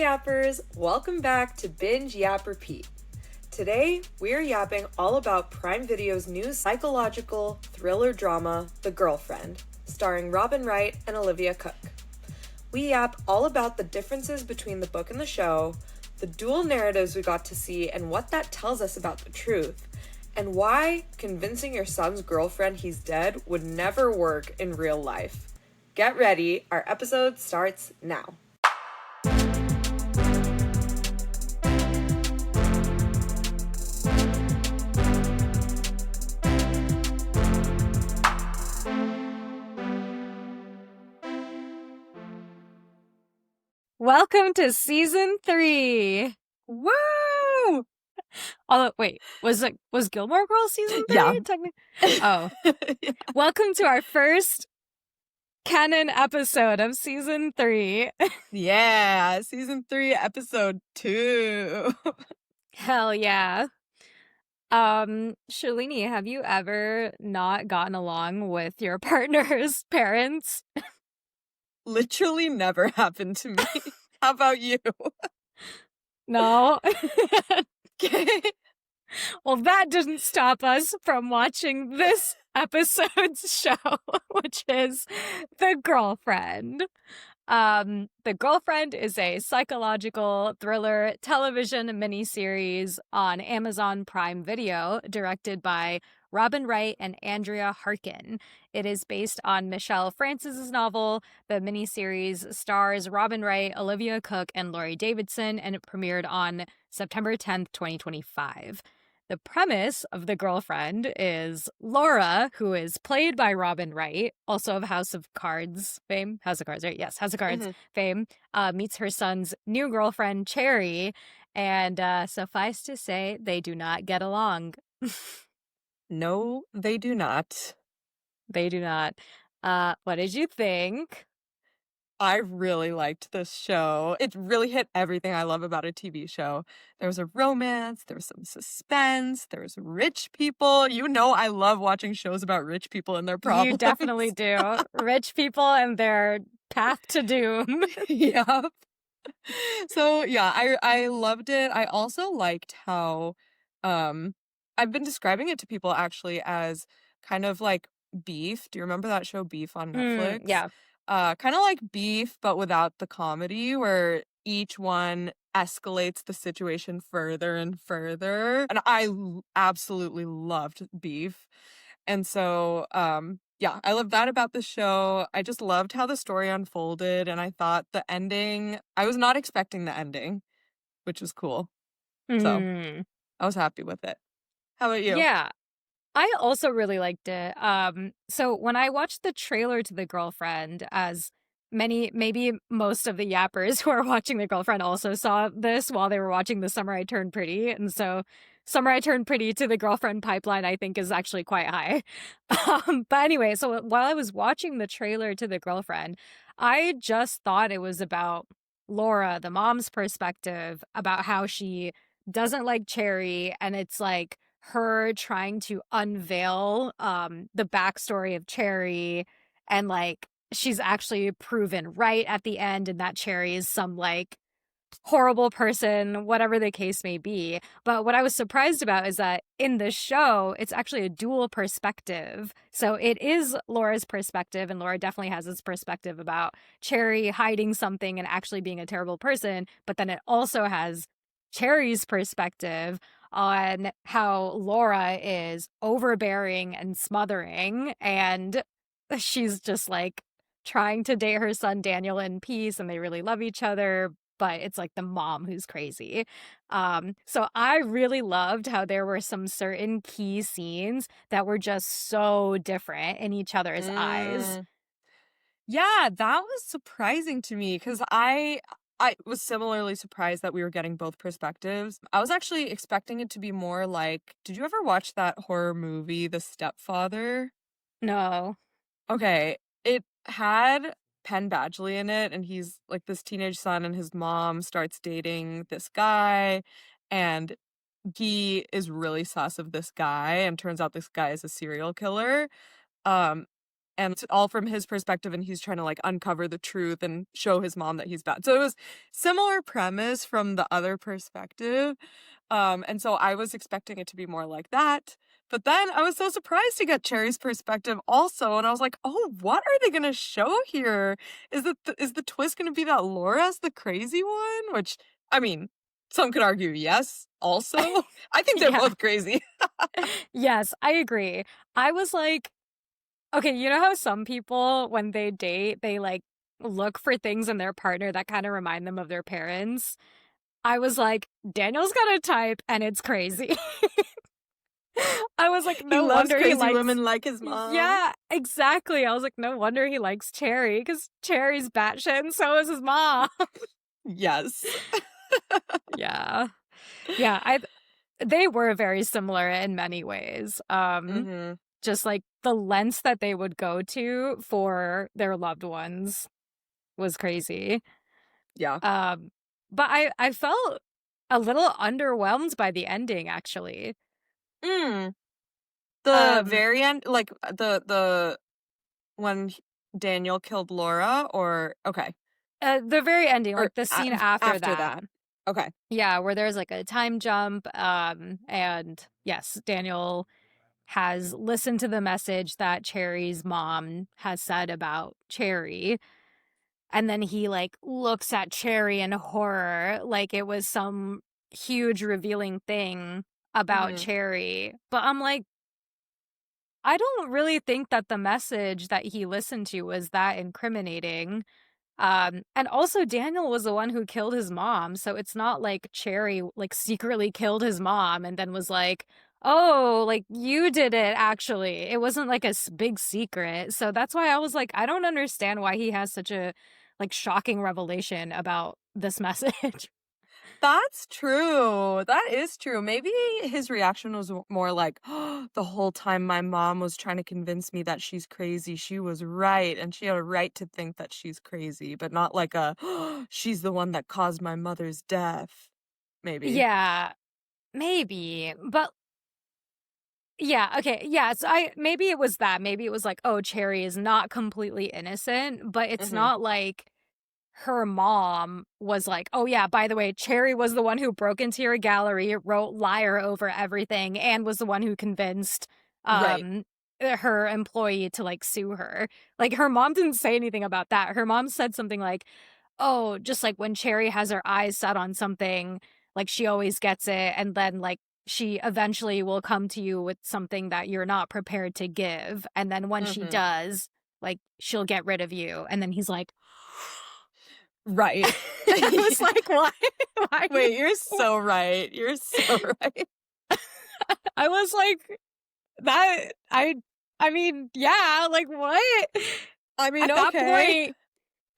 Yappers, welcome back to Binge Yap Repeat. Today, we're yapping all about Prime Video's new psychological thriller drama, The Girlfriend, starring Robin Wright and Olivia Cooke. We yap all about the differences between the book and the show, the dual narratives we got to see and what that tells us about the truth, and why convincing your son's girlfriend he's dead would never work in real life. Get ready, our episode starts now. Welcome to season 3. Woo! Although, wait, was Gilmore Girls season 3? Yeah. Oh. Yeah. Welcome to our first canon episode of season 3. Yeah, season 3, episode 2. Hell yeah. Shalini, have you ever not gotten along with your partner's parents? Literally never happened to me. How about you? No. Okay. Well, that didn't stop us from watching this episode's show, which is The Girlfriend. The Girlfriend is a psychological thriller television miniseries on Amazon Prime Video, directed by Robin Wright and Andrea Harkin. It is based on Michelle Francis's novel. The miniseries stars Robin Wright, Olivia Cooke, and Laurie Davidson, and it premiered on September 10th, 2025. The premise of The Girlfriend is Laura, who is played by Robin Wright, also of House of Cards fame. House of Cards, right? Yes, House of Cards fame, meets her son's new girlfriend, Cherry, and suffice to say, they do not get along. No, they do not. They do not. What did you think? I really liked this show. It really hit everything I love about a TV show. There was a romance, there was some suspense, there was rich people. You know I love watching shows about rich people and their problems. You definitely do. Rich people and their path to doom. Yep. So yeah, I loved it. I also liked how I've been describing it to people actually as kind of like Beef. Do you remember that show Beef on Netflix? Yeah. Kind of like Beef, but without the comedy, where each one escalates the situation further and further. And I absolutely loved Beef. And so, yeah, I love that about the show. I just loved how the story unfolded, and I thought the ending, I was not expecting the ending, which was cool. So, I was happy with it. How about you? Yeah. I also really liked it. So when I watched the trailer to The Girlfriend, as maybe most of the yappers who are watching The Girlfriend also saw this while they were watching The Summer I Turned Pretty. And so Summer I Turned Pretty to The Girlfriend pipeline, I think, is actually quite high. But anyway, so while I was watching the trailer to The Girlfriend, I just thought it was about Laura, the mom's perspective, about how she doesn't like Cherry, and it's like her trying to unveil the backstory of Cherry, and like she's actually proven right at the end, and that Cherry is some like horrible person, whatever the case may be. But what I was surprised about is that in the show, it's actually a dual perspective. So it is Laura's perspective, and Laura definitely has this perspective about Cherry hiding something and actually being a terrible person. But then it also has Cherry's perspective on how Laura is overbearing and smothering, and she's just like trying to date her son Daniel in peace, and they really love each other, but it's like the mom who's crazy. So I really loved how there were some certain key scenes that were just so different in each other's eyes. Yeah, that was surprising to me because I was similarly surprised that we were getting both perspectives. I was actually expecting it to be more like, did you ever watch that horror movie, The Stepfather? No. Okay, it had Penn Badgley in it, and he's like this teenage son, and his mom starts dating this guy, and he is really sus of this guy, and turns out this guy is a serial killer. Um, and it's all from his perspective, and he's trying to, like, uncover the truth and show his mom that he's bad. So it was similar premise from the other perspective, and so I was expecting it to be more like that, but then I was so surprised to get Cherry's perspective also, and I was like, "Oh, what are they gonna show here? Is the twist gonna be that Laura's the crazy one?" Which, I mean, some could argue yes, also. I think they're Yeah. both crazy. Yes, I agree. I was like, okay, you know how some people, when they date, they like look for things in their partner that kind of remind them of their parents? I was like, Daniel's got a type and it's crazy. I was like, He no loves wonder he crazy likes. women like his mom. Yeah, exactly. I was like, no wonder he likes Cherry because Cherry's batshit and so is his mom. Yes. Yeah. Yeah, they were very similar in many ways. Mhm. Just like the lengths that they would go to for their loved ones was crazy. Yeah. Um, but I felt a little underwhelmed by the ending actually. Mm. The Um, very end, like, the when Daniel killed Laura, or okay, the very ending, or like the scene after after that. that. Okay. Yeah, where there's like a time jump. And yes, Daniel has listened to the message that Cherry's mom has said about Cherry. And then he like looks at Cherry in horror, like it was some huge revealing thing about Mhm. Cherry. But I'm like, I don't really think that the message that he listened to was that incriminating. And also Daniel was the one who killed his mom, so it's not like Cherry like secretly killed his mom and then was like, "Oh, like you did it actually." It wasn't like a big secret. So that's why I was like, I don't understand why he has such a like shocking revelation about this message. That's true. That is true. Maybe his reaction was more like, "Oh, the whole time my mom was trying to convince me that she's crazy. She was right, and she had a right to think that she's crazy," but not like a, "Oh, she's the one that caused my mother's death." Maybe. Yeah, maybe. But yeah, okay. Yeah, so I maybe it was that. Maybe it was like, "Oh, Cherry is not completely innocent," but it's Mhm. not like her mom was like, "Oh yeah, by the way, Cherry was the one who broke into your gallery, wrote liar over everything, and was the one who convinced Right. her employee to like sue her." Like her mom didn't say anything about that. Her mom said something like, "Oh, just like when Cherry has her eyes set on something, like she always gets it, and then like she eventually will come to you with something that you're not prepared to give, and then when she Mhm. does, like she'll get rid of you." And then he's like, Right. I was like, "Why? Why?" Wait, you're so right. You're so right. I was like, "That I mean, yeah, like what?" I mean, At that okay. point,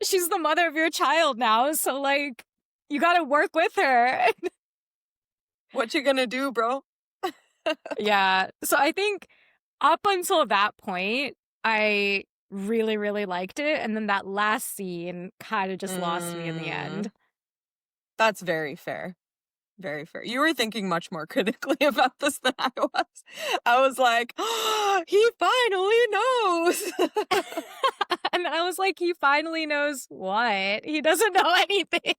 she's the mother of your child now, so like you got to work with her. What you gonna do, bro? Yeah. So I think up until that point, I really, really liked it. And then that last scene kind of just lost me in the end. Mm, that's very fair. Very fair. You were thinking much more critically about this than I was. I was like, "Oh, he finally knows." And then I was like, he finally knows what? He doesn't know anything.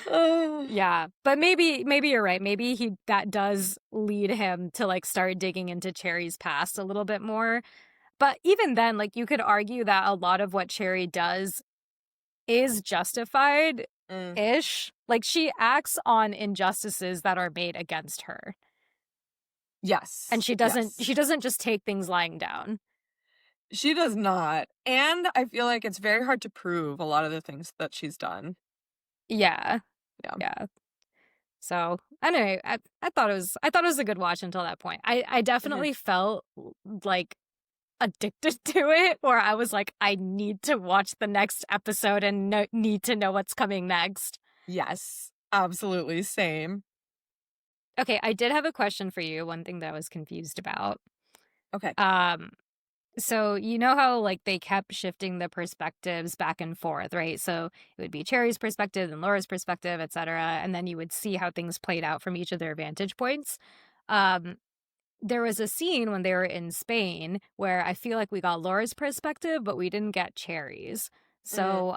Oh. Yeah. But maybe you're right. Maybe that does lead him to like start digging into Cherry's past a little bit more. But even then, like you could argue that a lot of what Cherry does is justified Mm, ish. Like she acts on injustices that are made against her. And yes, she yes. doesn't just take things lying down. She does not, and I feel like it's very hard to prove a lot of the things that she's done. Yeah. Yeah. Yeah. So anyway, I thought it was a good watch until that point. I Mhm. definitely felt like addicted to it, where I was like, I need to watch the next episode and need to know what's coming next. Yes, absolutely, same. Okay, I did have a question for you. One thing that I was confused about. Okay. Um, So you know how like they kept shifting the perspectives back and forth, right? So it would be Cherry's perspective and Laura's perspective, etc., and then you would see how things played out from each of their vantage points. Um, there was a scene when they were in Spain where I feel like we got Laura's perspective, but we didn't get Cherry's. Mm, So,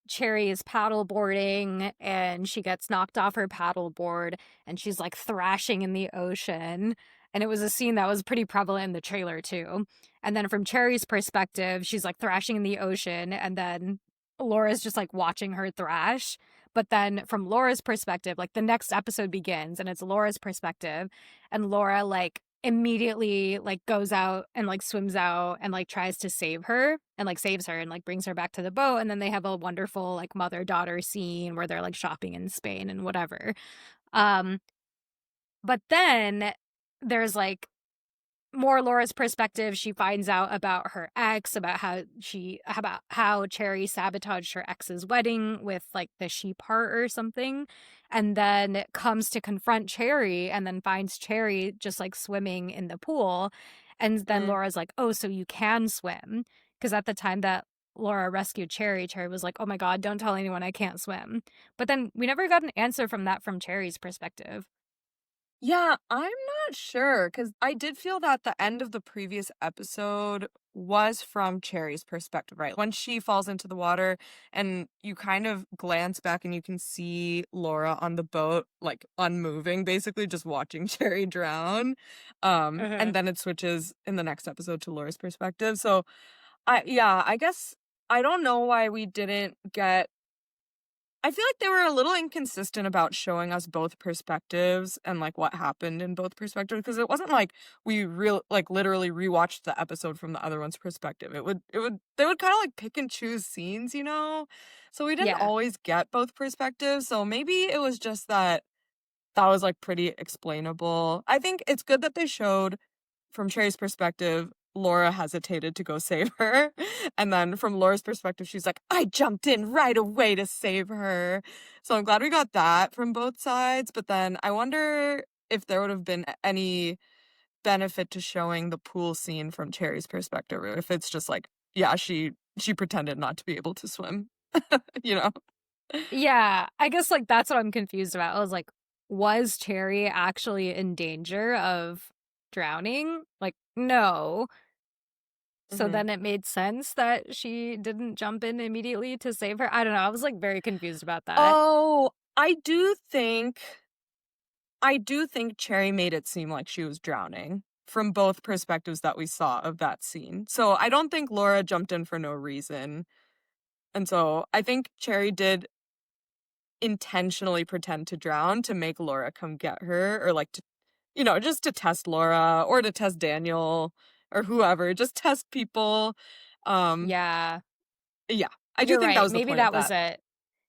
Cherry is paddleboarding and she gets knocked off her paddleboard and she's like thrashing in the ocean. And it was a scene that was pretty prevalent in the trailer too. And then from Cherry's perspective, she's like thrashing in the ocean and then Laura's just like watching her thrash. But then from Laura's perspective, like the next episode begins and it's Laura's perspective and Laura like immediately like goes out and like swims out and like tries to save her and like saves her and like brings her back to the boat, and then they have a wonderful like mother-daughter scene where they're like shopping in Spain and whatever. um but then there's like more Laura's perspective. She finds out about her ex, about how Cherry sabotaged her ex's wedding with like the sheep heart or something, and then comes to confront Cherry and then finds Cherry just like swimming in the pool. And then mm. Laura's like, "Oh, so you can swim?" Because at the time that Laura rescued Cherry, Cherry was like, "Oh my God, don't tell anyone I can't swim." But then we never got an answer from that from Cherry's perspective. Yeah, I'm not sure because I did feel that the end of the previous episode was from Cherry's perspective, right? When she falls into the water and you kind of glance back and you can see Laura on the boat, like unmoving, basically just watching Cherry drown. And then it switches in the next episode to Laura's perspective. So I guess I don't know why we didn't get. I feel like they were a little inconsistent about showing us both perspectives and like what happened in both perspectives because it wasn't like we real like literally rewatched the episode from the other one's perspective. It would they would kind of like pick and choose scenes, you know? So we didn't Yeah. always get both perspectives. So maybe it was just that was like pretty explainable. I think it's good that they showed from Cherry's perspective, Laura hesitated to go save her. And then from Laura's perspective, she's like, I jumped in right away to save her. So I'm glad we got that from both sides. But then I wonder if there would have been any benefit to showing the pool scene from Cherry's perspective, or if it's just like, yeah, she pretended not to be able to swim, you know? Yeah, I guess like that's what I'm confused about. I was like, was Cherry actually in danger of drowning? Like, no. So Hmm. then it made sense that she didn't jump in immediately to save her. I don't know. I was like very confused about that. Oh, I do think Cherry made it seem like she was drowning from both perspectives that we saw of that scene. So I don't think Laura jumped in for no reason. And so I think Cherry did intentionally pretend to drown to make Laura come get her or like to, just to test Laura or to test Daniel or whoever, just test people. Um Yeah, yeah, I do you're think that right. was the Maybe point of that was that. it.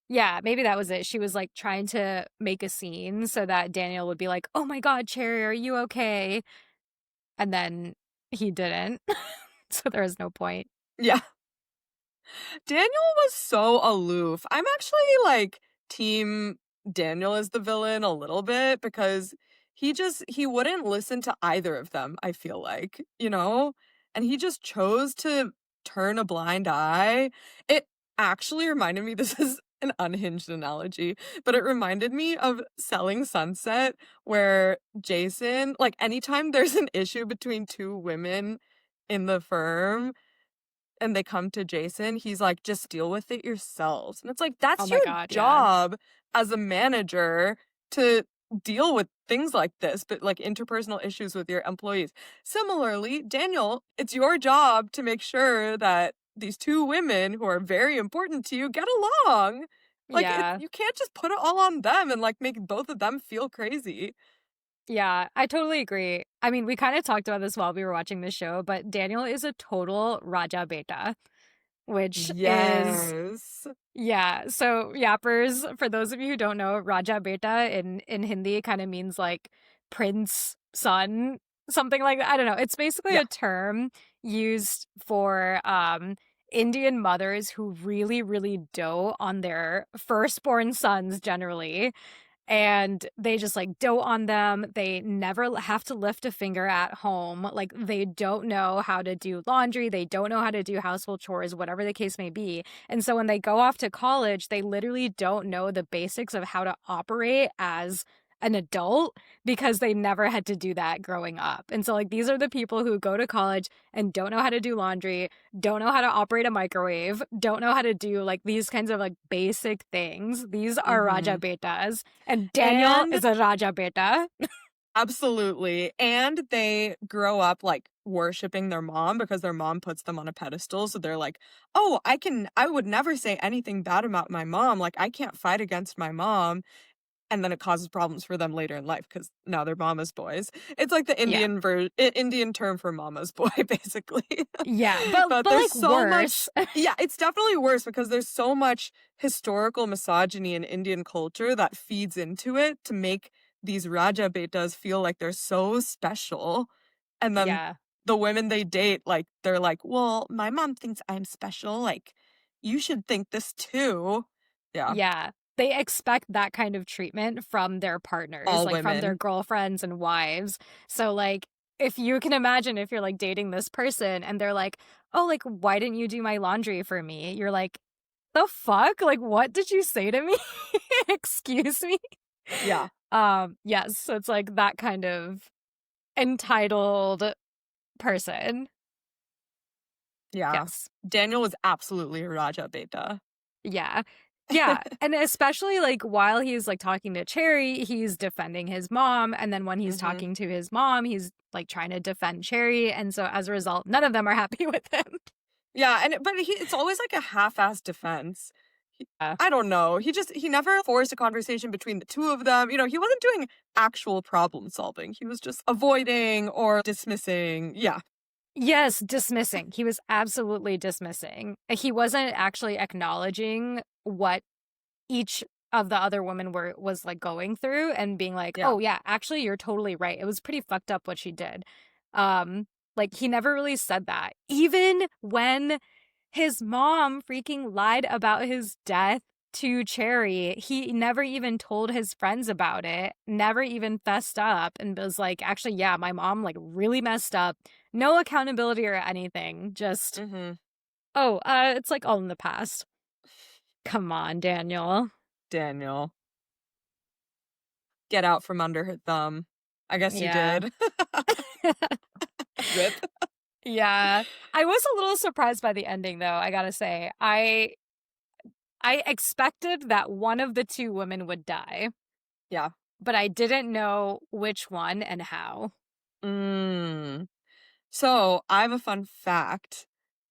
Yeah, maybe that was it. She was like trying to make a scene so that Daniel would be like, "Oh my God, Cherry, are you okay?" And then he didn't. So there was no point. Yeah. Daniel was so aloof. I'm actually like team Daniel is the villain a little bit because he wouldn't listen to either of them, I feel like, you know? And he just chose to turn a blind eye. It actually reminded me this is an unhinged analogy, but it reminded me of Selling Sunset where Jason, like anytime there's an issue between two women in the firm, and they come to Jason, he's like, "Just deal with it yourselves." And it's like, Oh that's my your God, yeah. job as a manager to deal with things like this, but like interpersonal issues with your employees. Similarly, Daniel, it's your job to make sure that these two women who are very important to you get along. Like Yeah. you can't just put it all on them and like make both of them feel crazy. Yeah, I totally agree. I mean, we kind of talked about this while we were watching the show, but Daniel is a total Raja Beta, which is, Yes. yeah. So, yappers, for those of you who don't know, Raja Beta in Hindi kind of means like prince, son, something like that. I don't know. It's basically Yeah. a term used for Indian mothers who really, really dote on their firstborn sons generally, and they just like dote on them. They never have to lift a finger at home. Like they don't know how to do laundry, they don't know how to do household chores, whatever the case may be. And so when they go off to college, they literally don't know the basics of how to operate as an adult because they never had to do that growing up. And so like these are the people who go to college and don't know how to do laundry, don't know how to operate a microwave, don't know how to do like these kinds of like basic things. These are Raja Mm-hmm. Betas, and Daniel And is a Raja Beta. absolutely. And they grow up like worshiping their mom because their mom puts them on a pedestal. So they're like, oh, I would never say anything bad about my mom. Like, I can't fight against my mom. And then it causes problems for them later in life because now they're mama's boys. It's like the Yeah. Indian term for mama's boy, basically. Yeah, but But there's like so much. worse. Yeah, it's definitely worse because there's so much historical misogyny in Indian culture that feeds into it to make these Raja Betas feel like they're so special. And then Yeah. the women they date, like, they're like, well, my mom thinks I'm special. Like, you should think this too. Yeah, Yeah. They expect that kind of treatment from their partners, all like from their women. girlfriends and wives. So, like, if you can imagine if you're like dating this person and they're like, oh, like, why didn't you do my laundry for me? You're like, the fuck? Like, what did you say to me? Excuse me? Yeah, Yes. So it's like that kind of entitled person. yeah. Yes. Daniel was absolutely a Raja Beta. Yeah. Yeah. And especially like while he's like talking to Cherry, he's defending his mom. And then when he's Hmm. talking to his mom, he's like trying to defend Cherry. And so as a result, none of them are happy with him. Yeah, but it's always like a half-assed defense. Yeah. I don't know. He never forced a conversation between the two of them. He wasn't doing actual problem solving. He was just avoiding or dismissing. Yeah. Yes, dismissing. He was absolutely dismissing. He wasn't actually acknowledging what each of the other women was like going through and being like, Yeah. "Oh yeah, actually you're totally right. It was pretty fucked up what she did." Like he never really said that. Even when his mom freaking lied about his death to Cherry, he never even told his friends about it, never even fessed up and was like, "Actually, yeah, my mom like really messed up." No accountability or anything. Just, Hmm. "Oh, it's like all in the past." Come on, Daniel. Daniel, get out from under her thumb. I guess you Yeah. did. Rip. Yeah. I was a little surprised by the ending though, I gotta say. I expected that one of the two women would die, Yeah. but I didn't know which one and how. Mm. So I have a fun fact.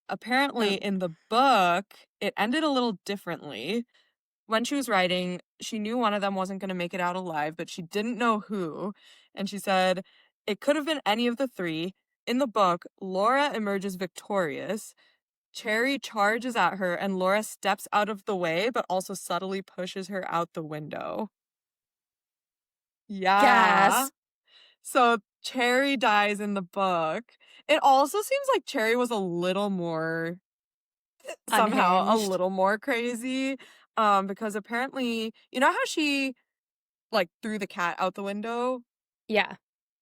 Apparently, Oh, in the book, it ended a little differently. When she was writing, she knew one of them wasn't going to make it out alive, but she didn't know who. And she said, it could have been any of the three. In the book, Laura emerges victorious. Cherry charges at her, and Laura steps out of the way, but also subtly pushes her out the window. Yeah. gas. So Cherry dies in the book. It also seems like Cherry was a little more, somehow, a Unhinged. little more crazy. Because apparently, you know how she like threw the cat out the window, Yeah.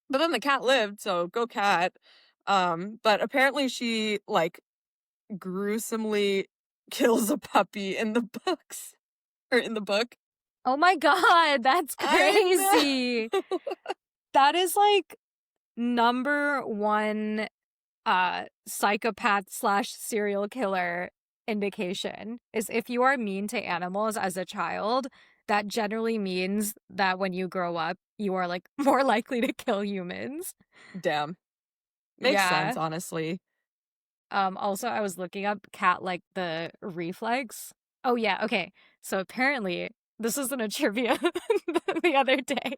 but then the cat lived, so go cat. But apparently she like gruesomely kills a puppy in the books or in the book. Oh my god, that's I crazy. know. That is like number one psychopath slash serial killer indication is if you are mean to animals as a child, that generally means that when you grow up, you are like more likely to kill humans. Damn. Makes sense, Yeah. honestly. Also I was looking up cat like the reflex. Oh yeah, okay. So apparently this was in a trivia the other day.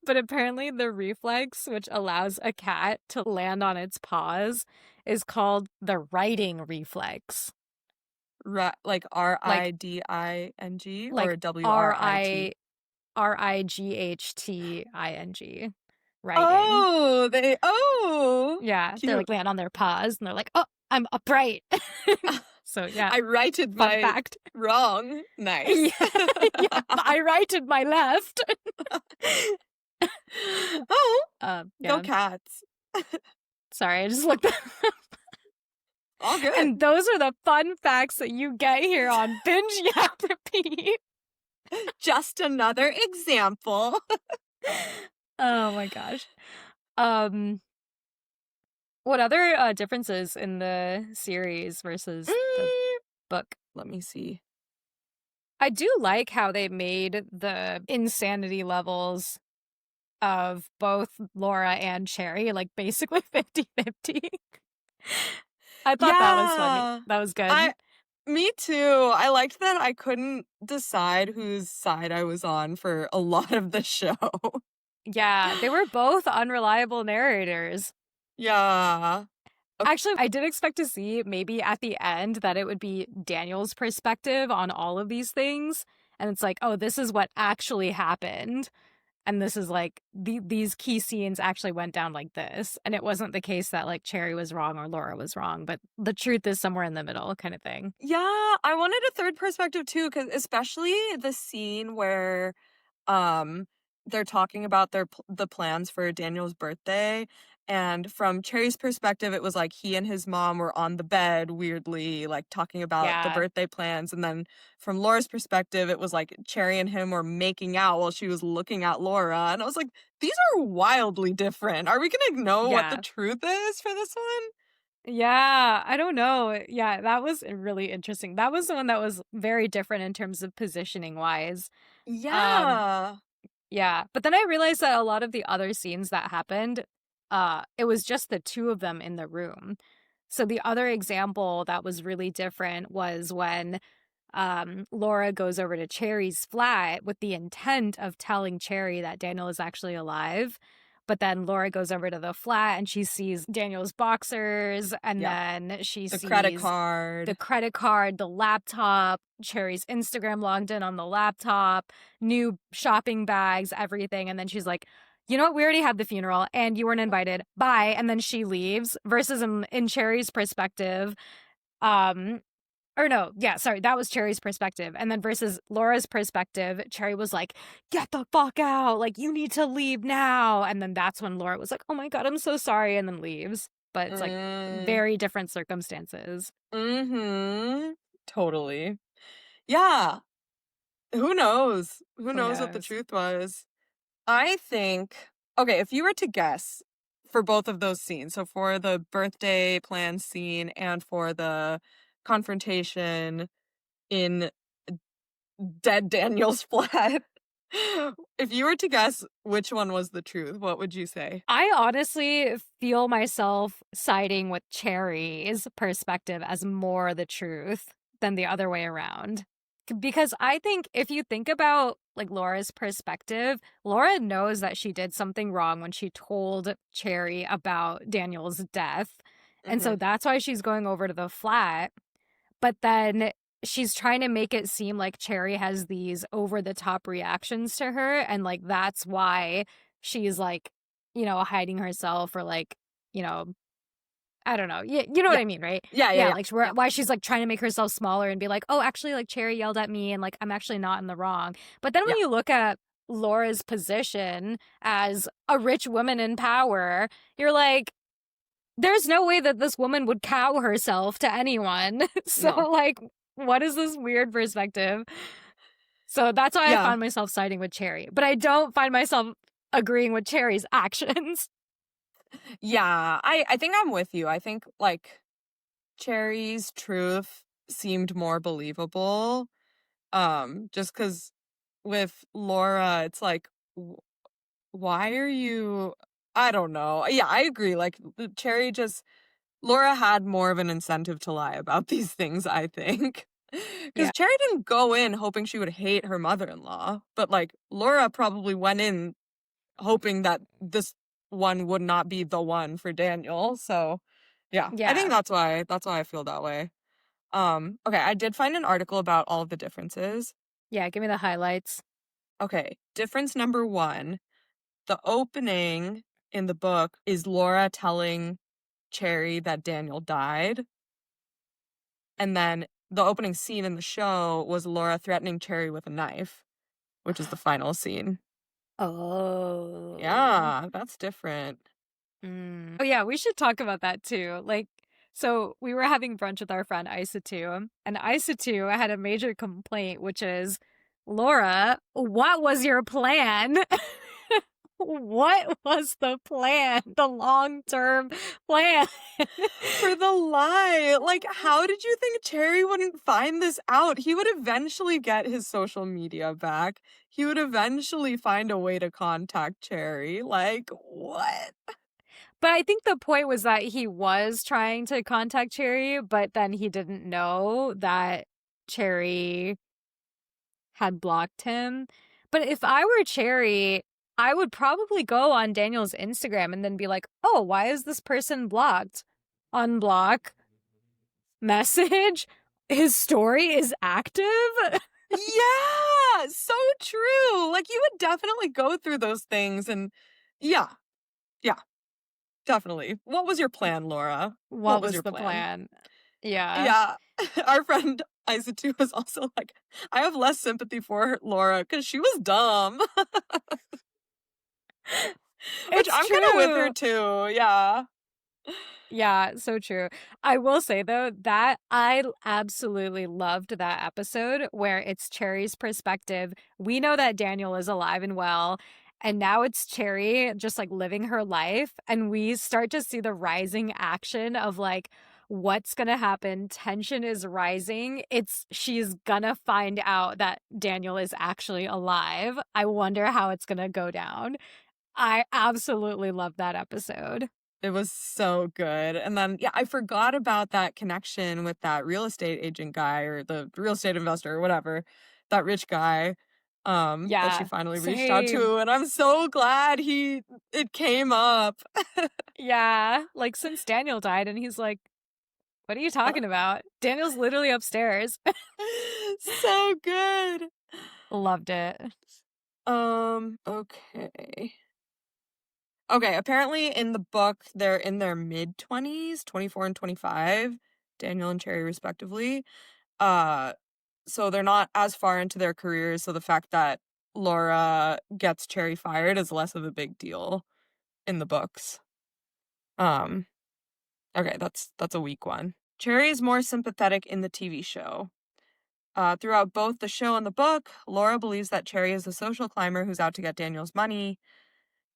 But apparently the reflex which allows a cat to land on its paws is called the riding reflex. Like Like Riding like or R WRIT? I RIGHTING. Riding. Oh, Yeah, they cute. like land on their paws and they're like, "Oh, I'm upright." So yeah, I righted fun my fact. wrong. Nice. Yeah, yeah, I righted my left. Oh, go Yeah. cats. Sorry, I just looked that up. All good. And those are the fun facts that you get here on Binge Yap Repeat. Just another example. Oh my gosh. Um, what other differences in the series versus the Mm, book? let me see. I do like how they made the insanity levels of both Laura and Cherry like basically 50-50. I thought that was funny. Yeah. That was good. I Me too. I liked that I couldn't decide whose side I was on for a lot of the show. Yeah, they were both unreliable narrators. Yeah. Ok Actually, I did expect to see maybe at the end that it would be Daniel's perspective on all of these things. And it's like, oh, this is what actually happened. And this is like, these key scenes actually went down like this. And it wasn't the case that like Cherry was wrong or Laura was wrong, but the truth is somewhere in the middle kind of thing. Yeah, I wanted a third perspective too, because especially the scene where um they're talking about the plans for Daniel's birthday, and from Cherry's perspective it was like he and his mom were on the bed weirdly like talking about the Yeah. birthday plans, and then from Laura's perspective it was like Cherry and him were making out while she was looking at Laura, and I was like, these are wildly different. Are we gonna know what the Yeah. truth is for this one? Yeah, I don't know. Yeah, that was really interesting. That was the one that was very different in terms of positioning wise. Um, Yeah. yeah, but then I realized that a lot of the other scenes that happened, it was just the two of them in the room. So the other example that was really different was when Laura goes over to Cherry's flat with the intent of telling Cherry that Daniel is actually alive. But then Laura goes over to the flat and she sees Daniel's boxers, and Yeah. then she The credit sees the card. credit card, the laptop, Cherry's Instagram logged in on the laptop, new shopping bags, everything. And then she's like, you know what? We already had the funeral and you weren't invited. Bye. And then she leaves. Versus in Cherry's perspective, um, or no, yeah, sorry, that was Cherry's perspective. And then versus Laura's perspective, Cherry was like, get the fuck out. Like, you need to leave now. And then that's when Laura was like, oh my God, I'm so sorry. And then leaves. But it's like Mm. very different circumstances. Mhm. Totally. Yeah. Who knows? Who Who knows what the knows? truth was? I think okay, if you were to guess for both of those scenes, so for the birthday plan scene and for the confrontation in dead Daniel's flat, if you were to guess which one was the truth, what would you say? I honestly feel myself siding with Cherry's perspective as more the truth than the other way around. Because I think if you think about like Laura's perspective, Laura knows that she did something wrong when she told Cherry about Daniel's death. And so Mhm. that's why she's going over to the flat. But then she's trying to make it seem like Cherry has these over the top reactions to her. And like that's why she's like, hiding herself or like, you know, I don't know. You know what Yeah. I mean, right? Yeah, yeah, Yeah, yeah. like Yeah. why she's like trying to make herself smaller and be like, oh, actually, like Cherry yelled at me and like I'm actually not in the wrong. But then when Yeah. you look at Laura's position as a rich woman in power, you're like, there's no way that this woman would cow herself to anyone. So, No. like, what is this weird perspective? So that's why I Yeah. find myself siding with Cherry, but I don't find myself agreeing with Cherry's actions. Yeah. I think I'm with you. I think like Cherry's truth seemed more believable. Just because with Laura, it's like, why are you? I don't know. Yeah, I agree. Like, Cherry just, Laura had more of an incentive to lie about these things, I think. Because Yeah. Cherry didn't go in hoping she would hate her mother in law, but like, Laura probably went in hoping that this one would not be the one for Daniel. So, yeah, I think Yeah. that's why I feel that way. Okay, I did find an article about all of the differences. Yeah. Give me the highlights. Okay, difference number one, the opening in the book is Laura telling Cherry that Daniel died. And then the opening scene in the show was Laura threatening Cherry with a knife, which is the final scene. Oh. Yeah, that's different. Oh, yeah. We should talk about that too. Like, so we were having brunch with our friend Isatu, and Isatu had a major complaint, which is, Laura, what was your plan? What was the plan? The long-term plan? For the lie. Like, how did you think Cherry wouldn't find this out? He would eventually get his social media back. He would eventually find a way to contact Cherry. Like, what? But I think the point was that he was trying to contact Cherry, but then he didn't know that Cherry had blocked him. But if I were Cherry, I would probably go on Daniel's Instagram and then be like, oh, why is this person blocked? Unblock. Message. His story is active. Yeah, so true. Like, you would definitely go through those things and yeah, yeah, definitely. What was your plan, Laura? What What was was your the plan? plan? Yeah. Yeah. Our friend Isa too was also like, I have less sympathy for Laura because she was dumb. Which It's I'm kind of with her true. too. Yeah. Yeah, so true. I will say though that I absolutely loved that episode where it's Cherry's perspective. We know that Daniel is alive and well, and now it's Cherry just like living her life, and we start to see the rising action of like what's gonna happen. Tension is rising. She's gonna find out that Daniel is actually alive. I wonder how it's gonna go down. I absolutely love that episode. It was so good. And then, yeah, I forgot about that connection with that real estate agent guy or the real estate investor or whatever, that rich guy, that she Yeah, finally reached out same. to. And I'm so glad it came up. Yeah, like since Daniel died, and he's like, what are you talking about? Daniel's literally upstairs. So good. Loved it. Okay. Okay, apparently in the book, they're in their mid-20s, 24 and 25, Daniel and Cherry respectively. Uh, so they're not as far into their careers, so the fact that Laura gets Cherry fired is less of a big deal in the books. Um, okay, that's a weak one. Cherry is more sympathetic in the TV show. Throughout both the show and the book, Laura believes that Cherry is a social climber who's out to get Daniel's money.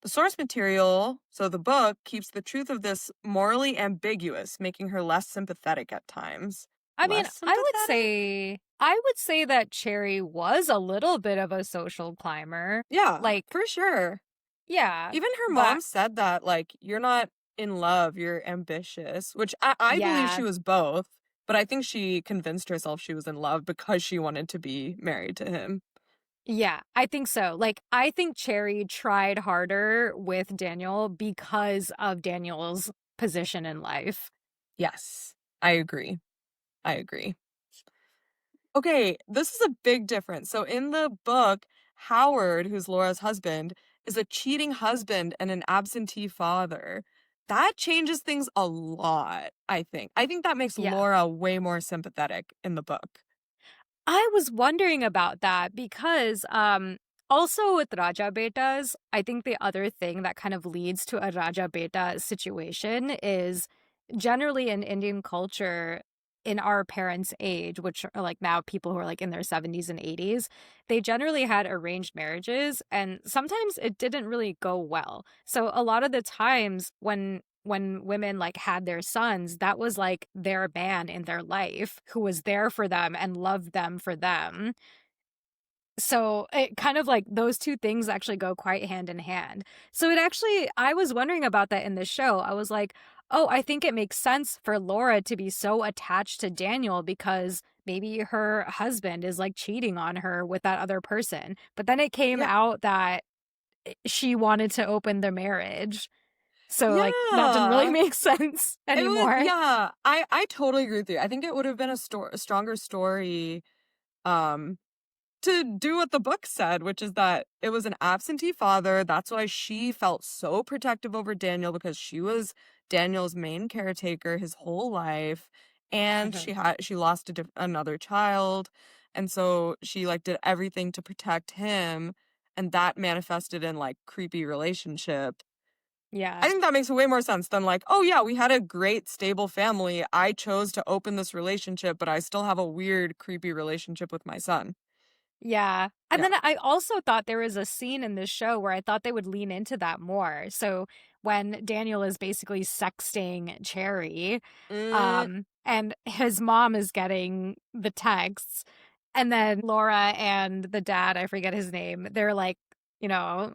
The source material, so the book, keeps the truth of this morally ambiguous, making her less sympathetic at times. I mean, Less sympathetic? I would say that Cherry was a little bit of a social climber. Yeah, Like, for sure. yeah, Even her but mom said that, like, you're not in love, you're ambitious, which I believe she yeah, was both, but I think she convinced herself she was in love because she wanted to be married to him. yeah, I think so. Like, I think Cherry tried harder with Daniel because of Daniel's position in life. Yes, I agree. I agree. Okay, this is a big difference. So in the book, Howard, who's Laura's husband, is a cheating husband and an absentee father. That changes things a lot, I think. I think that makes Yeah. Laura way more sympathetic in the book. I was wondering about that because also with Raja Betas, I think the other thing that kind of leads to a Raja Beta situation is generally in Indian culture in our parents' age, which are like now people who are like in their 70s and 80s, they generally had arranged marriages and sometimes it didn't really go well. So a lot of the times when women like had their sons, that was like their man in their life who was there for them and loved them for them. So it kind of like those two things actually go quite hand in hand. So it actually, I was wondering about that in the show. I was like, oh, I think it makes sense for Laura to be so attached to Daniel because maybe her husband is like cheating on her with that other person. But then it came Yeah. out that she wanted to open the marriage. So like that didn't really Yeah. make sense It would anymore. yeah. I totally agree with you. I think it would have been a stronger story um to do what the book said, which is that it was an absentee father. That's why she felt so protective over Daniel because she was Daniel's main caretaker his whole life, and Mhm. she lost another child, and so she like did everything to protect him, and that manifested in like creepy relationship. I Yeah. think that makes way more sense than like, oh yeah, we had a great stable family. I chose to open this relationship, but I still have a weird creepy relationship with my son. Yeah. And Yeah. then I also thought there was a scene in this show where I thought they would lean into that more. So when Daniel is basically sexting Cherry, Mm, and his mom is getting the texts, and then Laura and the dad, I forget his name, they're like,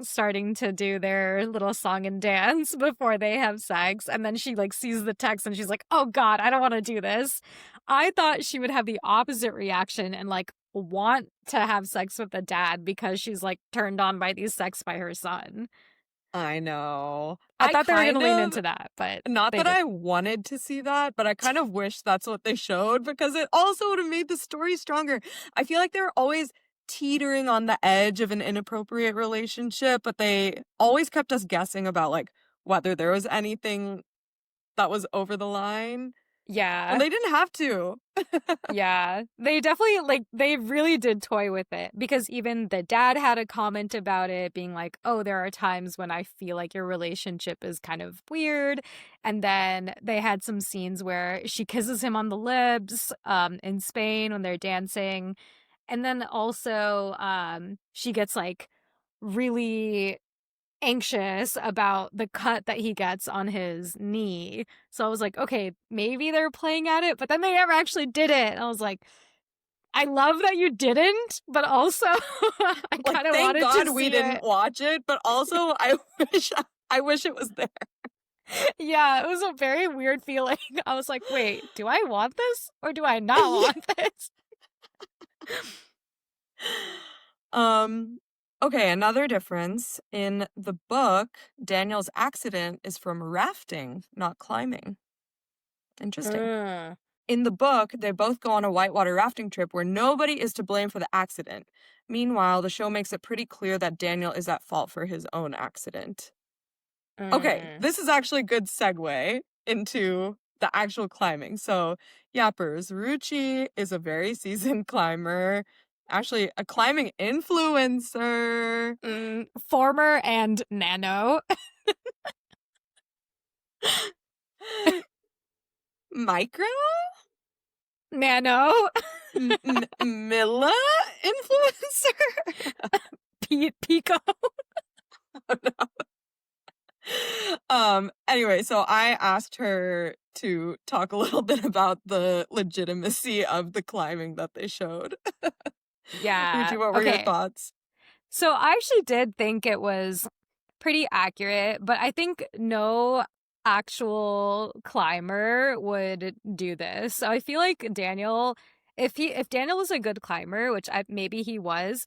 starting to do their little song and dance before they have sex. And then she like sees the text and she's like, oh God, I don't want to do this. I thought she would have the opposite reaction and like want to have sex with the dad because she's like turned on by these sex by her son. I know. I I thought they were going to kind lean of, into that, but not they that did. I wanted to see that, but I kind of wish that's what they showed because it also would have made the story stronger. I feel like they're always teetering on the edge of an inappropriate relationship, but they always kept us guessing about like whether there was anything that was over the line when Yeah. they didn't have to. Yeah, they definitely they really did toy with it because even the dad had a comment about it being like, "Oh, there are times when I feel like your relationship is kind of weird." And then they had some scenes where she kisses him on the lips in Spain when they're dancing. And then also she gets like really anxious about the cut that he gets on his knee. So I was like, okay, maybe they're playing at it, but then they never actually did it. And I was like, I love that you didn't, but also I Like, kind of thank wanted God to we see it. didn't watch it, but also wish I wish it was there. Yeah, it was a very weird feeling. I was like, wait, do I want this or do I not Yeah. want this? Um, okay, another difference. In the book, Daniel's accident is from rafting, not climbing. Interesting. Mm. In the book, they both go on a whitewater rafting trip where nobody is to blame for the accident. Meanwhile, the show makes it pretty clear that Daniel is at fault for his own accident. Okay, Mm. this is actually a good segue into the actual climbing. So, yappers, Ruchi is a very seasoned climber, actually a climbing influencer. Former and nano. Micro? Nano. Milla influencer? Pico. Anyway, so I asked her to talk a little bit about the legitimacy of the climbing that they showed. Yeah. Ruchi, what were your Okay. thoughts? So I actually did think it was pretty accurate, but I think no actual climber would do this. So I feel like Daniel, if Daniel was a good climber, which maybe he was,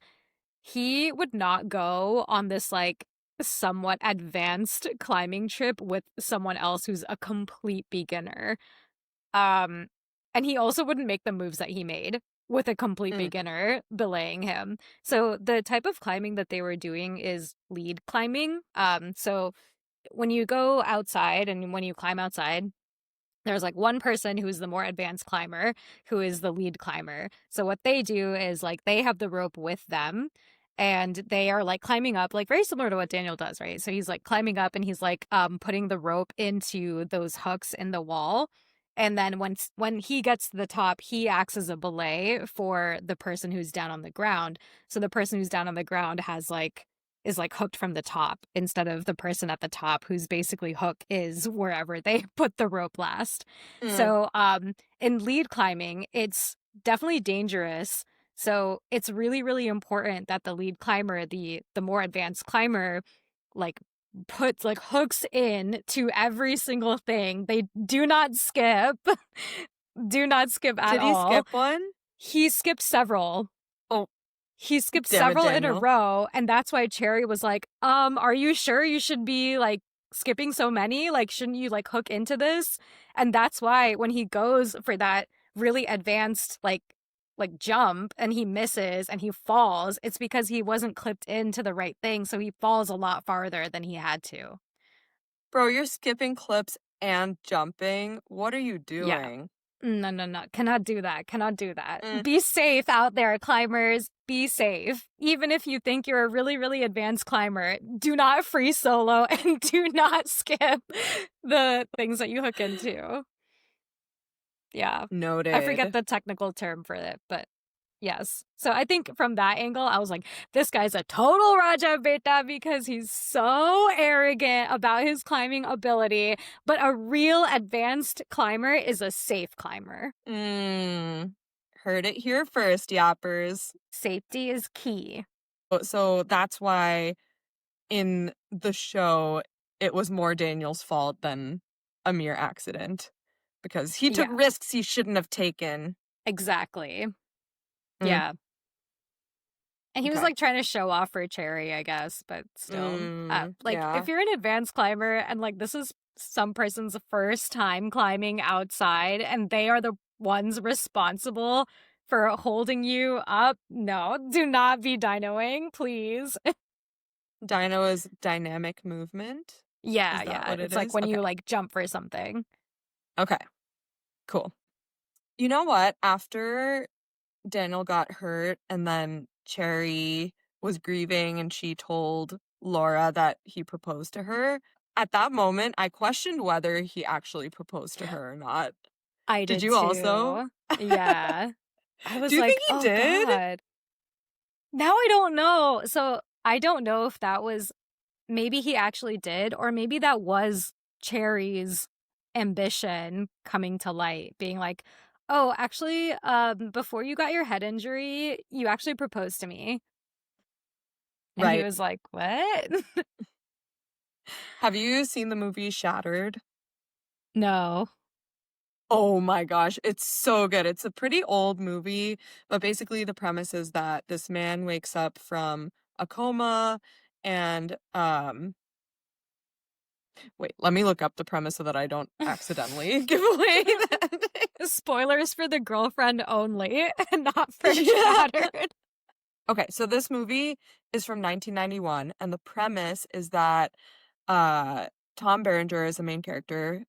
he would not go on this like somewhat advanced climbing trip with someone else who's a complete beginner. Um, and he also wouldn't make the moves that he made with a complete Mm, beginner belaying him. So the type of climbing that they were doing is lead climbing. So when you go outside and when you climb outside, there's like one person who's the more advanced climber who is the lead climber. So what they do is like they have the rope with them and they are like climbing up, like very similar to what Daniel does, right? So he's like climbing up and he's like putting the rope into those hooks in the wall. And then when he gets to the top, he acts as a belay for the person who's down on the ground. So the person who's down on the ground is like hooked from the top instead of the person at the top whose basically hook is wherever they put the rope last. mm. So in lead climbing, it's definitely dangerous. So it's really, really important that the lead climber, the more advanced climber, like puts like hooks in to every single thing. They do not skip. Do not skip at Did he all. skip one? He skipped several. Oh, He skipped damn it, several in a Daniel. row, and that's why Cherry was like, are you sure you should be like skipping so many? Like, shouldn't you like hook into this? And that's why when he goes for that really advanced like jump and he misses and he falls, it's because he wasn't clipped into the right thing, so he falls a lot farther than he had to. Bro, you're skipping clips and jumping. What are you Yeah. doing? No, no, no. Cannot do that. Cannot do that. Mm. Be safe out there, climbers. Be safe. Even if you think you're a really, really advanced climber, do not free solo and do not skip the things that you hook into. Yeah. I forget Noted. the technical term for it, but Yes. So I think from that angle, I was like, this guy's a total Raja Beta because he's so arrogant about his climbing ability. But a real advanced climber is a safe climber. Mm, heard it here first, yappers. Safety is key. So that's why in the show, it was more Daniel's fault than a mere accident because he took Yeah, risks he shouldn't have taken. exactly. Mm, Yeah. And he was okay. like trying to show off for Cherry, I guess, but still. Like Yeah. if you're an advanced climber and like this is some person's first time climbing outside and they are the ones responsible for holding you up, no, do not be dinoing, please. Dino is dynamic movement. Yeah, Is that yeah. what it It's like is? when Okay. you like jump for something. Okay. Cool. You know what? After Daniel got hurt and then Cherry was grieving and she told Laura that he proposed to her, at that moment, I questioned whether he actually proposed to her or not. I Did did you also? too. Yeah. I Do was you think like, he oh did? God. Now I don't know. So I don't know if that was maybe he actually did, or maybe that was Cherry's ambition coming to light, being like, oh, actually, before you got your head injury, you actually proposed to me. And he Right. was like, what? Have you seen the movie Shattered? No. Oh my gosh, it's so good. It's a pretty old movie, but basically the premise is that this man wakes up from a coma and wait, let me look up the premise so that I don't accidentally give away the ending. Spoilers for the girlfriend only, and not for Yeah. Shattered. Okay, so this movie is from 1991 and the premise is that uh Tom Berenger is the main character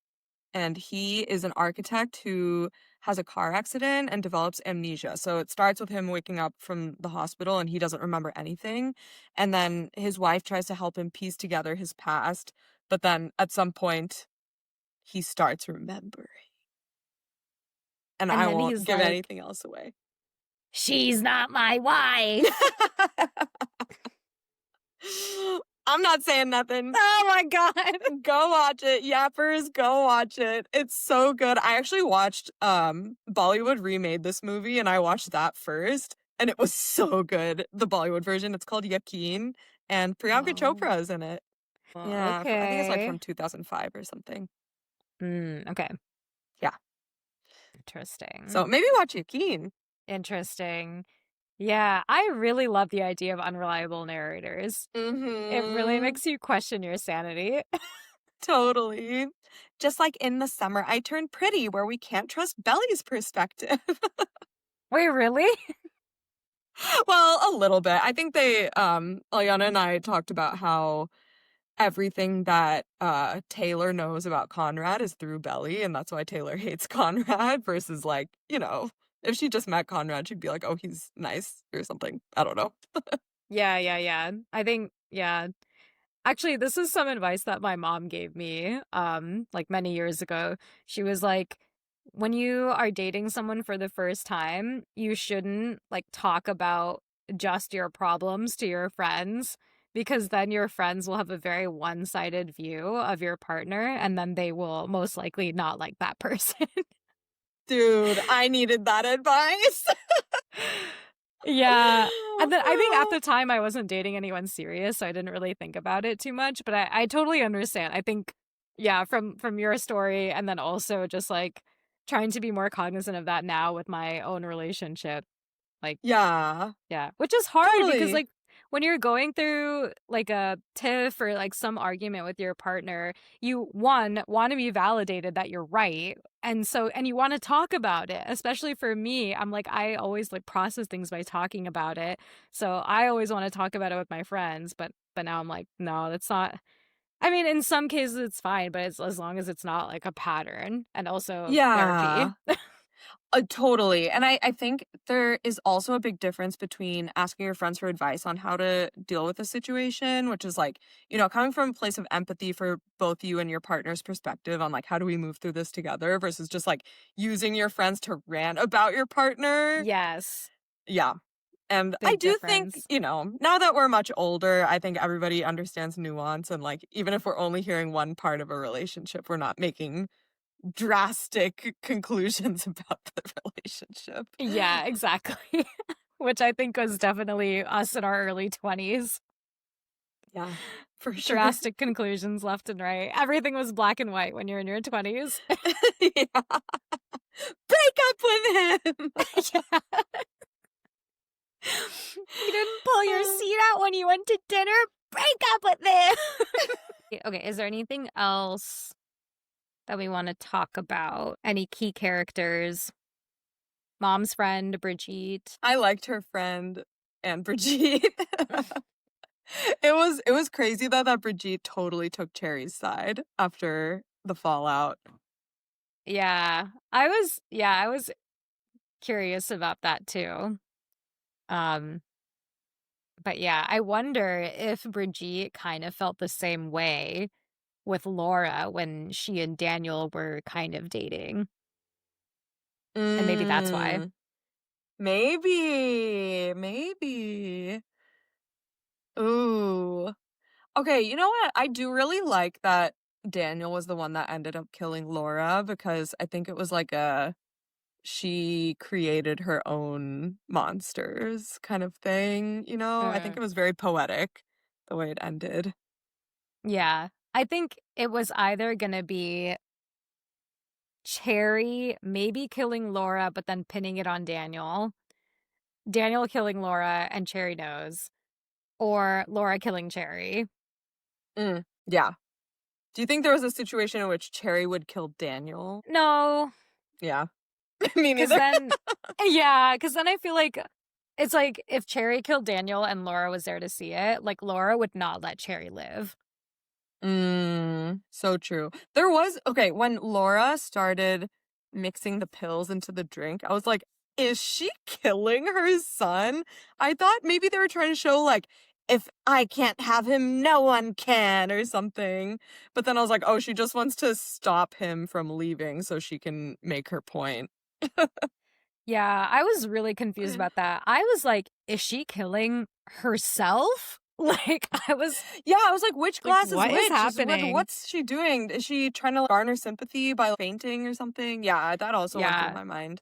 and he is an architect who has a car accident and develops amnesia. So it starts with him waking up from the hospital and he doesn't remember anything. And then his wife tries to help him piece together his past, but then at some point he starts remembering. And And I then won't he's give like, anything else away. she's not my wife. I'm not saying nothing. Oh my God. Go watch it. Yappers, go watch it. It's so good. I actually watched Bollywood remade this movie and I watched that first and it was so good. The Bollywood version. It's called Yakin and Priyanka Oh, Chopra is in it. Yeah, I think it's like okay. from 2005 or something. Okay. Yeah. Interesting. So maybe watch Yakin. Interesting. Yeah, I really love the idea of unreliable narrators. It really Mhm. makes you question your sanity. Totally. Just like in The Summer I Turned Pretty where we can't trust Belly's perspective. Wait, really? Well, a little bit. I think Alyana and I talked about how everything that Taylor knows about Conrad is through Belly, and that's why Taylor hates Conrad versus like, if she just met Conrad, she'd be like, "Oh, he's nice" or something. I don't know. Yeah, yeah, yeah. I think, yeah. Actually, this is some advice that my mom gave me, like many years ago. She was like, when you are dating someone for the first time, you shouldn't like talk about just your problems to your friends because then your friends will have a very one-sided view of your partner and then they will most likely not like that person. Dude, I needed that advice. Yeah. And then I think at the time I wasn't dating anyone serious, so I didn't really think about it too much. But I totally understand. I think, yeah, from your story and then also just like trying to be more cognizant of that now with my own relationship. Like, Yeah, yeah. Which is hard because totally. like when you're going through like a tiff or like some argument with your partner, you one want to be validated that you're right. And you want to talk about it, especially for me. I'm like, I always like process things by talking about it. So I always want to talk about it with my friends, but now I'm like, no, that's not. I mean, in some cases it's fine, but it's as long as it's not like a pattern and also therapy. Yeah. Totally. And I think there is also a big difference between asking your friends for advice on how to deal with a situation, which is like, coming from a place of empathy for both you and your partner's perspective on like, how do we move through this together versus just like using your friends to rant about your partner. Yes. Yeah. And I Big do think, difference. now that we're much older, I think everybody understands nuance and, like, even if we're only hearing one part of a relationship, we're not making drastic conclusions about the relationship. Yeah, exactly. Which I think was definitely us in our early 20s. Yeah, for sure. Drastic conclusions left and right. Everything was black and white when you're in your 20s. Yeah. Break up with him. Yeah. You didn't pull your seat out when you went to dinner? Break up with him! Okay, is there anything else that we want to talk about? Any key characters? Mom's friend, Brigitte. I liked her friend and Brigitte. It was crazy though that Brigitte totally took Cherry's side after the fallout. Yeah, I was curious about that too. Um, but yeah, I wonder if Brigitte kind of felt the same way with Laura when she and Daniel were kind of dating. And maybe that's why. Mm, maybe. Ooh. Okay, you know what? I do really like that Daniel was the one that ended up killing Laura because I think it was like she created her own monsters kind of thing, you know? I think Mm, it was very poetic the way it ended. yeah. I think it was either gonna be Cherry maybe killing Laura, but then pinning it on Daniel. Daniel killing Laura and Cherry knows. Or Laura killing Cherry. Yeah. Do you think there was a situation in which Cherry would kill Daniel? No, Yeah. Me because neither. then, yeah, because then I feel like it's like if Cherry killed Daniel and Laura was there to see it, like Laura would not let Cherry live. So true. There was okay, when Laura started mixing the pills into the drink, I was like, is she killing her son? I thought maybe they were trying to show like if I can't have him, no one can or something. But then I was like, oh, she just wants to stop him from leaving so she can make her point. Yeah, I was really confused about that. I was like, is she killing herself? Like, I was Yeah, I was like, which like, glass is what is which? happening? What's she doing? Is she trying to garner sympathy by fainting or something? Yeah, that also went through Yeah. my mind.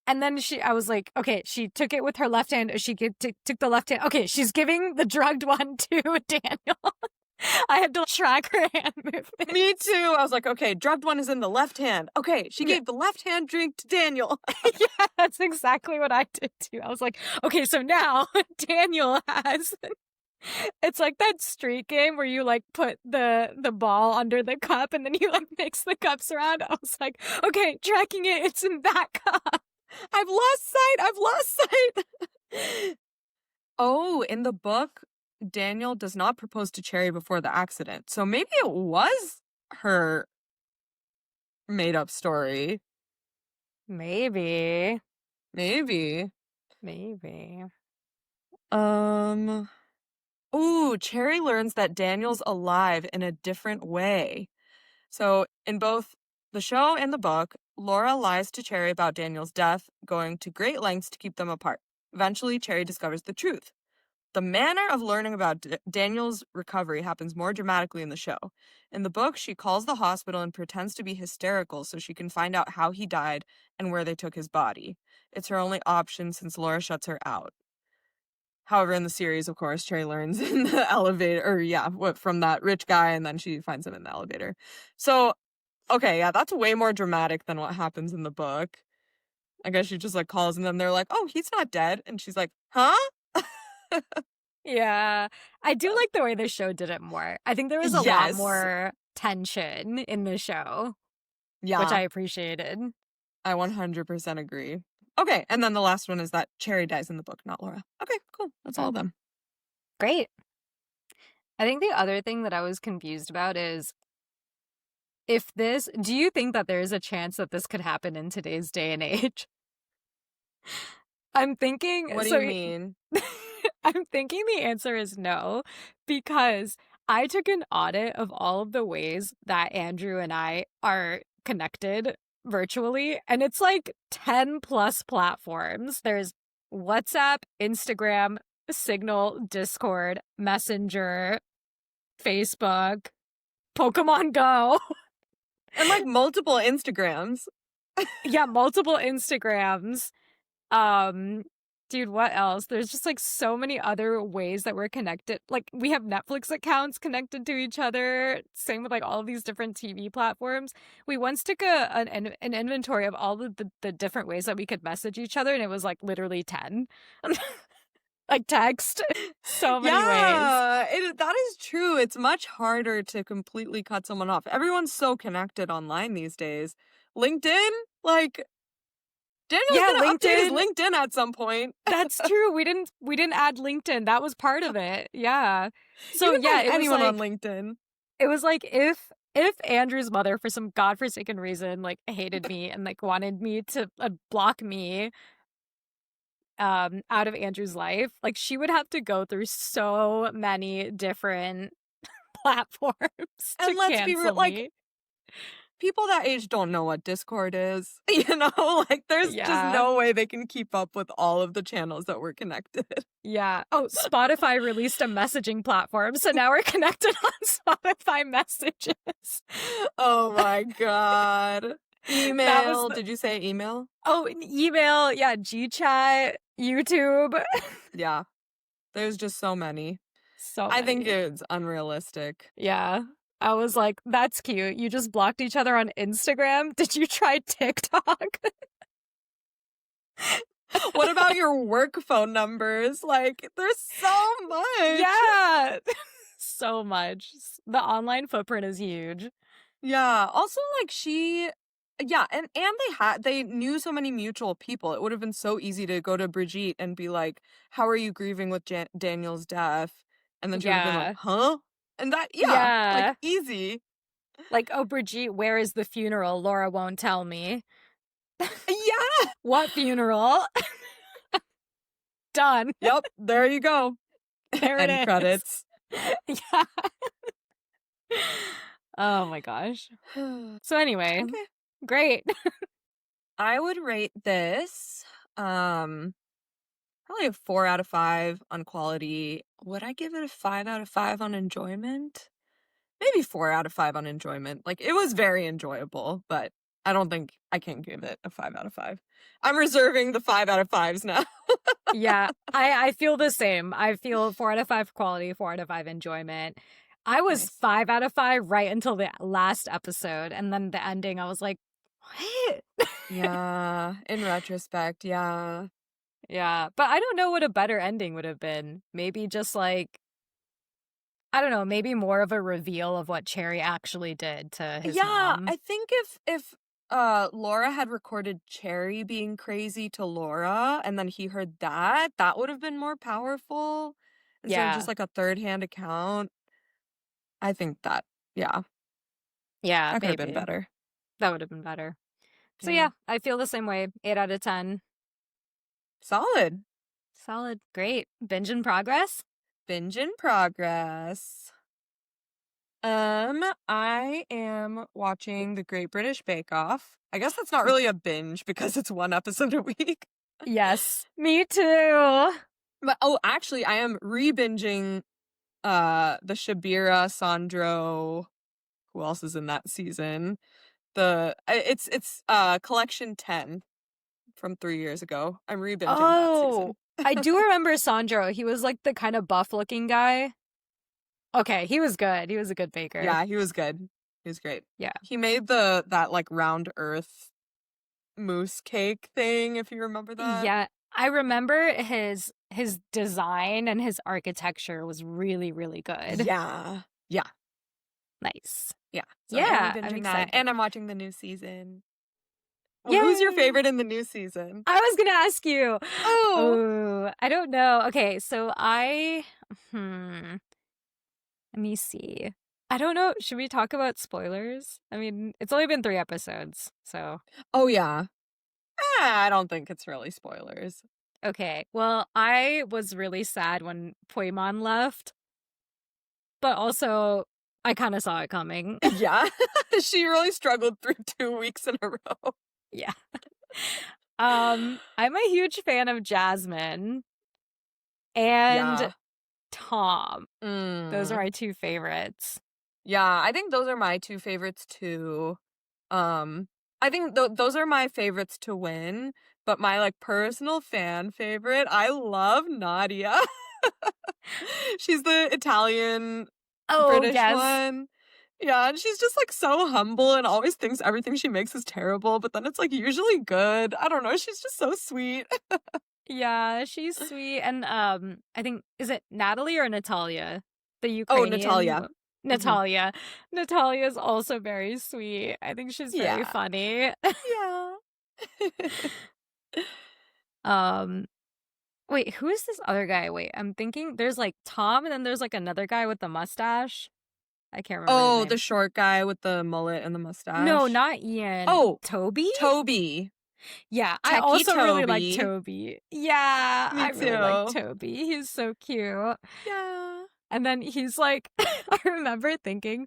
And then I was like, okay, she took it with her left hand. She took the left hand. Okay, she's giving the drugged one to Daniel. I had to track her hand movement. Me too. I was like, okay, drugged one is in the left hand. Okay, she Yeah. gave the left hand drink to Daniel. Yeah, that's exactly what I did too. I was like, okay, so now Daniel has. It's like that street game where you like put the ball under the cup and then you like mix the cups around. I was like, okay, tracking it, it's in that cup. I've lost sight. I've lost sight. Oh, in the book, Daniel does not propose to Cherry before the accident. So maybe it was her made up story. Maybe. Maybe. Maybe. Um, ooh, Cherry learns that Daniel's alive in a different way. So, in both the show and the book, Laura lies to Cherry about Daniel's death, going to great lengths to keep them apart. Eventually, Cherry discovers the truth. The manner of learning about Daniel's recovery happens more dramatically in the show. In the book, she calls the hospital and pretends to be hysterical so she can find out how he died and where they took his body. It's her only option since Laura shuts her out. However, in the series, of course, Cherry learns in the elevator, or yeah, from that rich guy, and then she finds him in the elevator. So, okay, yeah, that's way more dramatic than what happens in the book. I guess she just like calls and then they're like, oh, he's not dead. And she's like, huh? Yeah. I do like the way the show did it more. I think there was a lot Yes. more tension in the show, which Yeah, I appreciated. I 100% agree. Okay, and then the last one is that Cherry dies in the book, not Laura. Okay, cool. That's all of them. Great. I think the other thing that I was confused about is do you think that there is a chance that this could happen in today's day and age? I'm thinking, What do you mean? I'm thinking the answer is no, because I took an audit of all of the ways that Andrew and I are connected virtually, and it's like 10 plus platforms. There's WhatsApp, Instagram, Signal, Discord, Messenger, Facebook, Pokemon Go. And like multiple Instagrams. Yeah, multiple Instagrams. Dude, what else? There's just like so many other ways that we're connected. Like we have Netflix accounts connected to each other. Same with like all of these different TV platforms. We once took an inventory of all of the different ways that we could message each other, and it was like literally 10. Like text. So many ways. Yeah, that is true. It's much harder to completely cut someone off. Everyone's so connected online these days. LinkedIn, like Daniel's gonna update his LinkedIn at some point. That's true. We didn't add LinkedIn. That was part of it. Yeah. So You can yeah, find it was anyone like on LinkedIn. it was like if Andrew's mother for some godforsaken reason like hated me and like wanted me to block me out of Andrew's life, like she would have to go through so many different platforms to And let's be real, cancel like me. people that age don't know what Discord is. You know, like there's just Yeah. no way they can keep up with all of the channels that we're connected. Yeah. Oh, Spotify released a messaging platform, so now we're connected on Spotify messages. Oh my god. Email. Did you say email? Oh, email. Yeah, GChat, YouTube. Yeah. There's just so many. So I think many. it's unrealistic. Yeah. I was like, that's cute. You just blocked each other on Instagram. Did you try TikTok? What about your work phone numbers? Like, there's so much. Yeah. So much. The online footprint is huge. Yeah. Also, like yeah, and they knew so many mutual people. It would have been so easy to go to Brigitte and be like, "How are you grieving with Daniel's death?" And then she would have been like, "Huh?" And that, like easy. Like, oh, Brigitte, where is the funeral? Laura won't tell me. Yeah. What funeral? Done. Yep. There you go. There it is. Credits. Yeah. Oh my gosh. So anyway, Okay. great. I would rate this probably a 4 out of 5 on quality. Would I give it a 5 out of 5 on enjoyment? Maybe 4 out of 5 on enjoyment. Like, it was very enjoyable, but I don't think I can give it a 5 out of 5. I'm reserving the 5 out of 5s now. Yeah, I feel the same. I feel 4 out of 5 quality, 4 out of 5 enjoyment. I was Nice. 5 out of 5 right until the last episode, and then the ending, I was like, what? Yeah, in retrospect, yeah. Yeah, but I don't know what a better ending would have been. Maybe just like, I don't know, maybe more of a reveal of what Cherry actually did to his mom. I think if Laura had recorded Cherry being crazy to Laura and then he heard that, that would have been more powerful instead of just like a third-hand account. I think that, yeah. Yeah, That could have maybe. been better. That would have been better. So yeah, I feel the same way. 8 out of 10. Solid. Solid. Great. Binge in progress? Binge in progress. I am watching The Great British Bake Off. I guess that's not really a binge because it's one episode a week. Yes, me too. But actually, I am re-binging the Shabira, Sandro, who else is in that season? It's collection 10 from 3 years ago. I'm re-binging that season. I do remember Sandro. He was like the kind of buff looking guy. Okay, he was good. He was a good baker. Yeah, he was good. He was great. Yeah. He made that like round earth mousse cake thing, if you remember that. Yeah, I remember his design and his architecture was really, really good. Yeah. Yeah. Nice. Yeah. So yeah, I'm I'm binging excited. that, and I'm watching the new season. Well, who's your favorite in the new season? I was gonna ask you. Oh, I don't know. Okay, so let me see. I don't know. Should we talk about spoilers? I mean, it's only been 3 episodes, so. Oh yeah. I don't think it's really spoilers. Okay, well, I was really sad when Poimon left, but also I kind of saw it coming. Yeah. She really struggled through 2 weeks in a row. Yeah. I'm a huge fan of Jasmine and Yeah. Tom. Those are Mm. my two favorites. Yeah, I think those are my two favorites too. I think those are my favorites to win, but my like personal fan favorite, I love Nadia. She's the Italian Oh, British yes. one. Yeah, and she's just like so humble and always thinks everything she makes is terrible, but then it's like usually good. I don't know, she's just so sweet. Yeah, she's sweet. And I think, is it Natalie or Natalia? The Oh, Ukrainian Natalia. Mhm. Natalia. Natalia is also very sweet. I think she's very Yeah. funny. Yeah. Um, wait, who is this other guy? Wait, I'm thinking there's like Tom and then there's like another guy with the mustache. I can't remember his Oh, name. the short guy with the mullet and the No, mustache. not Ian. Oh, Toby? Toby. Yeah, I Techie also really like Toby. Toby. Yeah, Me I really like too. Toby. He's so cute. Yeah. And then he's like, I remember thinking,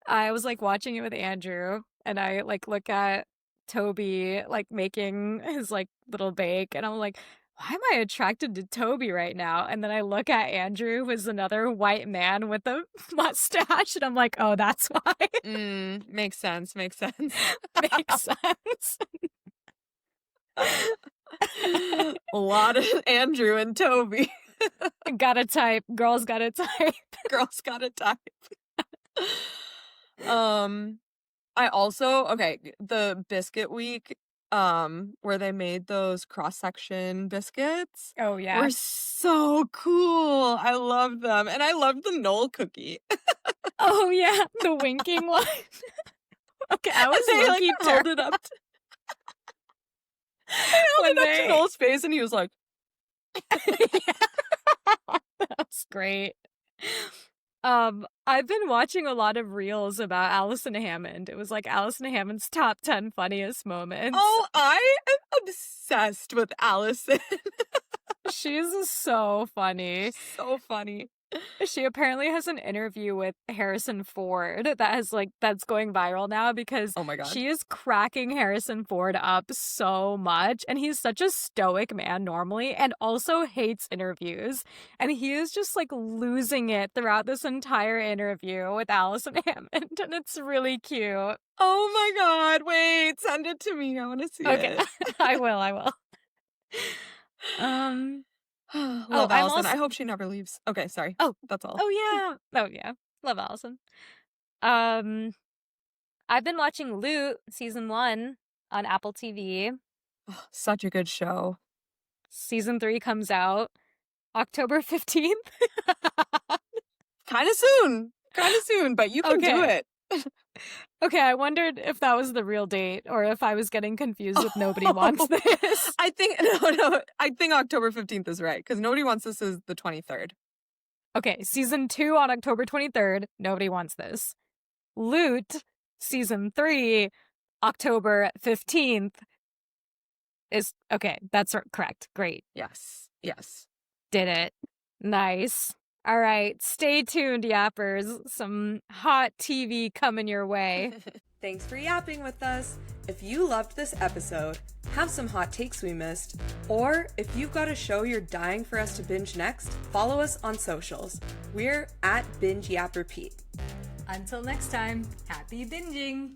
I was like watching it with Andrew, and I like look at Toby like making his like little bake, and I'm like, why am I attracted to Toby right now? And then I look at Andrew, who is another white man with a mustache, and I'm like, oh, that's why. Makes sense. Makes sense. Makes sense. A lot of Andrew and Toby. Gotta type. Girls gotta type. Girls gotta type. I also the biscuit week, where they made those cross-section biscuits Oh, yeah. were so cool. I loved them. And I loved the Knoll cookie. Oh, yeah. The winking one. Okay, I was They low-key hold it up. They held it up to Noel's face and he was like, That's great. I've been watching a lot of reels about Allison Hammond. It was like Allison Hammond's top 10 funniest moments. oh, I am obsessed with Allison. She's so funny. So funny. She apparently has an interview with Harrison Ford that's going viral now because Oh my God. she is cracking Harrison Ford up so much, and he's such a stoic man normally and also hates interviews, and he is just like losing it throughout this entire interview with Allison Hammond, and it's really cute. Oh my God. Wait, send it to me. I want to see Okay. it. I will. Love Allison. I hope she never leaves. Okay, sorry. Oh. That's all. Oh yeah. Love Allison. I've been watching Loot season 1 on Apple TV. Oh, such a good show. Season 3 comes out October 15th. Kind of soon, but you can do it. Okay, I wondered if that was the real date or if I was getting confused with Nobody Wants This. I think I think October 15th is right because Nobody Wants This is the 23rd. Okay, season 2 on October 23rd. Nobody Wants This. Loot season 3 October 15th is okay. That's correct. Great. Yes. Did it. Nice. All right, stay tuned, yappers. Some hot TV coming your way. Thanks for yapping with us. If you loved this episode, have some hot takes we missed, or if you've got a show you're dying for us to binge next, follow us on socials. We're at Binge Yap Repeat. Until next time, happy binging!